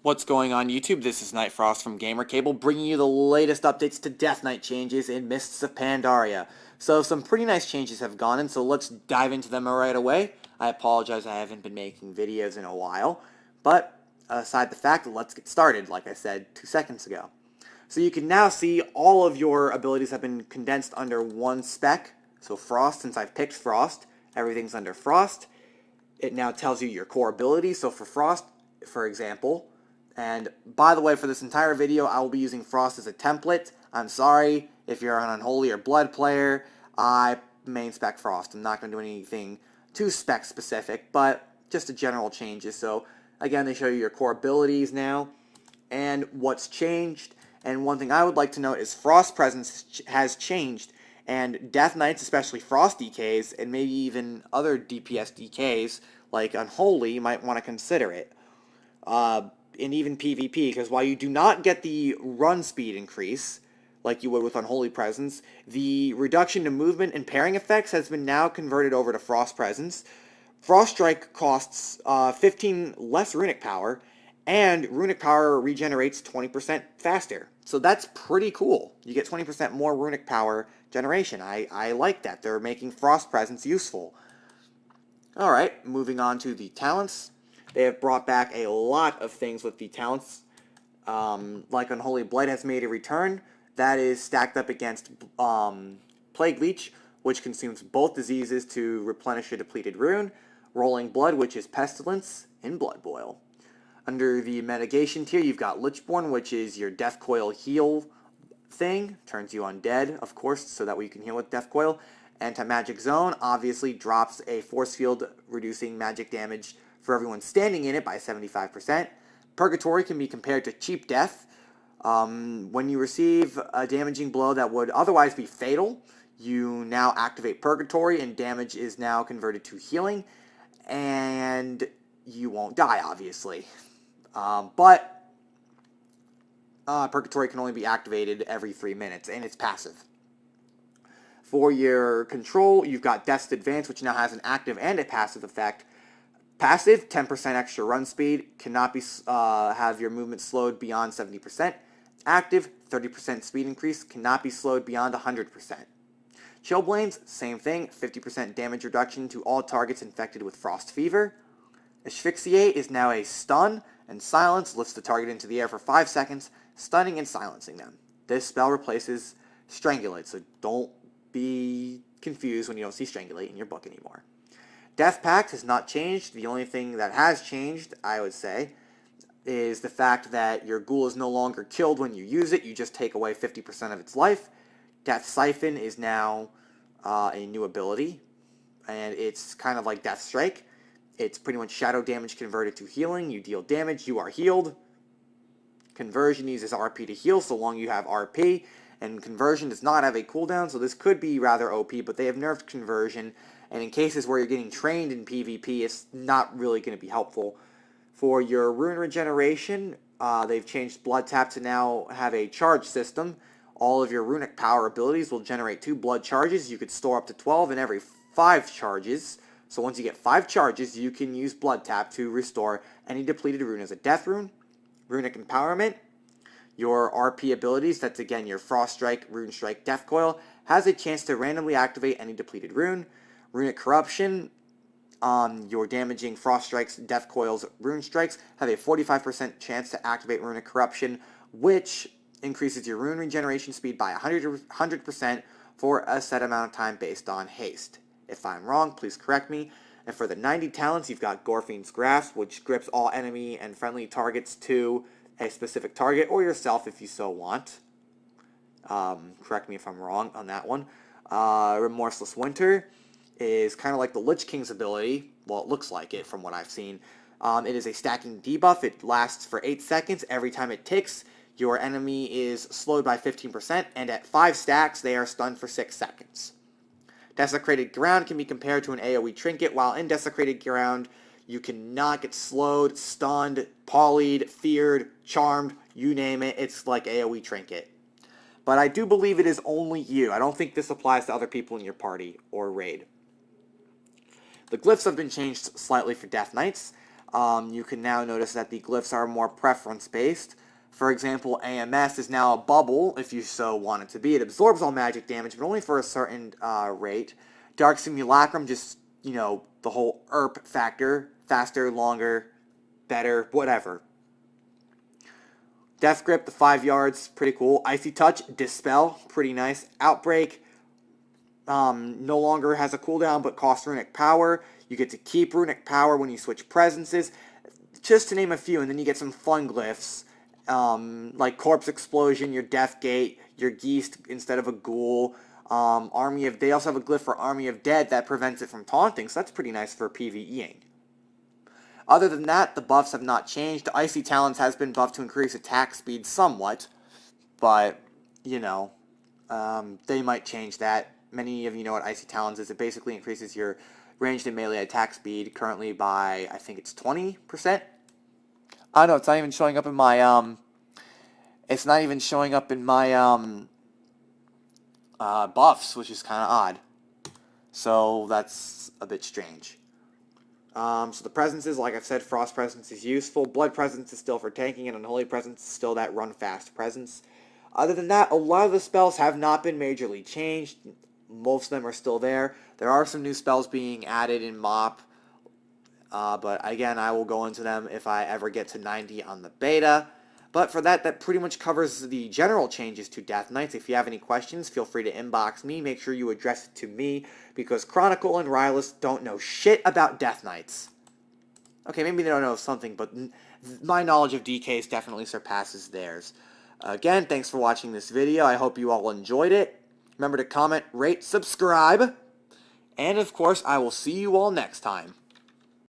What's going on YouTube? This is Night Frost from Gamer Cable, bringing you the latest updates to Death Knight changes in Mists of Pandaria. So some pretty nice changes have gone in, so let's dive into them right away. I apologize I haven't been making videos in a while, but aside the fact, let's get started, like I said 2 seconds ago. So you can now see all of your abilities have been condensed under one spec. So Frost, since I've picked Frost, everything's under Frost. It now tells you your core abilities. So for Frost, for example, and by the way, for this entire video, I will be using Frost as a template. I'm sorry if you're an Unholy or Blood player. I main spec Frost. I'm not going to do anything too spec specific, but just a general changes. So again, they show you your core abilities now and what's changed. And one thing I would like to note is Frost presence has changed, and Death Knights, especially Frost DKs, and maybe even other DPS DKs like Unholy, might want to consider it. And even PvP, because while you do not get the run speed increase like you would with Unholy Presence, the reduction to movement and pairing effects has been now converted over to Frost Presence. Frost Strike costs 15 less runic power, and runic power regenerates 20% faster. So that's pretty cool. You get 20% more runic power generation. I like that. They're making Frost Presence useful. Alright, moving on to the talents. They have brought back a lot of things with the talents. Like Unholy Blight has made a return. That is stacked up against Plague Leech, which consumes both diseases to replenish a depleted rune. Rolling Blood, which is Pestilence, and Blood Boil. Under the mitigation tier, you've got Lichborn, which is your Death Coil heal thing. Turns you undead, of course, so that way you can heal with Death Coil. Anti-Magic Zone obviously drops a force field, reducing magic damage for everyone standing in it by 75%. Purgatory can be compared to Cheap Death. When you receive a damaging blow that would otherwise be fatal, you now activate Purgatory, and damage is now converted to healing, and you won't die, obviously. But Purgatory can only be activated every 3 minutes, and it's passive. For your control, you've got Death's Advance, which now has an active and a passive effect. Passive, 10% extra run speed, cannot be have your movement slowed beyond 70%. Active, 30% speed increase, cannot be slowed beyond 100%. Chillblains, same thing, 50% damage reduction to all targets infected with Frost Fever. Asphyxiate is now a stun, and Silence lifts the target into the air for 5 seconds, stunning and silencing them. This spell replaces Strangulate, so don't be confused when you don't see Strangulate in your book anymore. Death Pact has not changed. The only thing that has changed, I would say, is the fact that your ghoul is no longer killed when you use it. You just take away 50% of its life. Death Siphon is now a new ability, and it's kind of like Death Strike. It's pretty much shadow damage converted to healing. You deal damage, you are healed. Conversion uses RP to heal so long you have RP, and Conversion does not have a cooldown, so this could be rather OP, but they have nerfed Conversion. And in cases where you're getting trained in PvP, it's not really going to be helpful. For your rune regeneration, they've changed Blood Tap to now have a charge system. All of your runic power abilities will generate 2 blood charges. You could store up to 12 in every 5 charges. So once you get 5 charges, you can use Blood Tap to restore any depleted rune as a death rune. Runic Empowerment. Your RP abilities, that's again your Frost Strike, Rune Strike, Death Coil, has a chance to randomly activate any depleted rune. Runic Corruption, your damaging Frost Strikes, Death Coils, Rune Strikes have a 45% chance to activate Runic Corruption, which increases your rune regeneration speed by 100% for a set amount of time based on haste. If I'm wrong, please correct me. And for the 90 talents, you've got Gorfine's Grasp, which grips all enemy and friendly targets to a specific target, or yourself if you so want. Correct me if I'm wrong on that one. Remorseless Winter is kind of like the Lich King's ability. Well, it looks like it from what I've seen. It is a stacking debuff. It lasts for 8 seconds. Every time it ticks, your enemy is slowed by 15%, and at 5 stacks, they are stunned for 6 seconds. Desecrated Ground can be compared to an AoE trinket. While in Desecrated Ground, you cannot get slowed, stunned, polyed, feared, charmed, you name it. It's like AoE trinket. But I do believe it is only you. I don't think this applies to other people in your party or raid. The glyphs have been changed slightly for Death Knights. you can now notice that the glyphs are more preference-based. For example, AMS is now a bubble, if you so want it to be. It absorbs all magic damage, but only for a certain rate. Dark Simulacrum, just, the whole ERP factor. Faster, longer, better, whatever. Death Grip, the 5 yards, pretty cool. Icy Touch, Dispel, pretty nice. Outbreak, no longer has a cooldown, but costs runic power. You get to keep runic power when you switch presences, just to name a few. And then you get some fun glyphs, like Corpse Explosion, your Death Gate, your Geist instead of a Ghoul. They also have a glyph for Army of Dead that prevents it from taunting, so that's pretty nice for PvEing. Other than that, the buffs have not changed. Icy Talons has been buffed to increase attack speed somewhat, but, they might change that. Many of you know what Icy Talons is. It basically increases your ranged and melee attack speed, currently by, I think it's 20%? I don't know, it's not even showing up in my, buffs, which is kind of odd. So, that's a bit strange. So the presences, like I've said, Frost Presence is useful. Blood Presence is still for tanking, and Unholy Presence is still that run-fast presence. Other than that, a lot of the spells have not been majorly changed. Most of them are still there. There are some new spells being added in MoP, but again, I will go into them if I ever get to 90 on the beta. But for that pretty much covers the general changes to Death Knights. If you have any questions, feel free to inbox me. Make sure you address it to me, because Chronicle and Rylus don't know shit about Death Knights. Okay, maybe they don't know something, but my knowledge of DKs definitely surpasses theirs. Again, thanks for watching this video. I hope you all enjoyed it. Remember to comment, rate, subscribe, and of course, I will see you all next time.